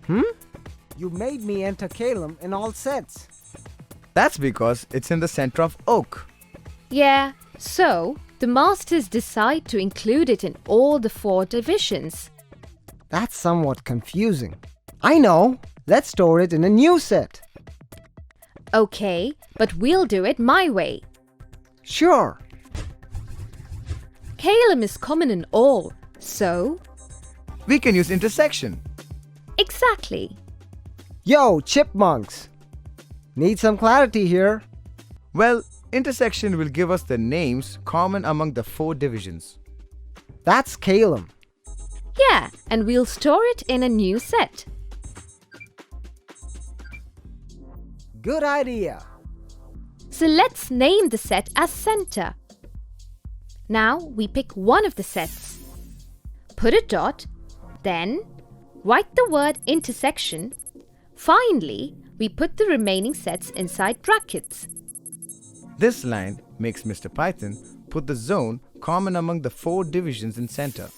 You made me enter Calum in all sets. That's because it's in the center of oak. Yeah, so the masters decide to include it in all the 4 divisions. That's somewhat confusing. I know. Let's store it in a new set. Okay, but we'll do it my way. Sure. Calum is common in all, so We can use intersection. exactly. Yo, chipmunks. Need some clarity here. Well, intersection will give us the names common among the 4 divisions. That's Calum. Yeah, and we'll store it in a new set. Good idea. So let's name the set as center. Now we pick one of the sets. Put a dot, then write the word intersection. Finally, we put the remaining sets inside brackets. This line makes Mr. Python put the zone common among the 4 divisions in center.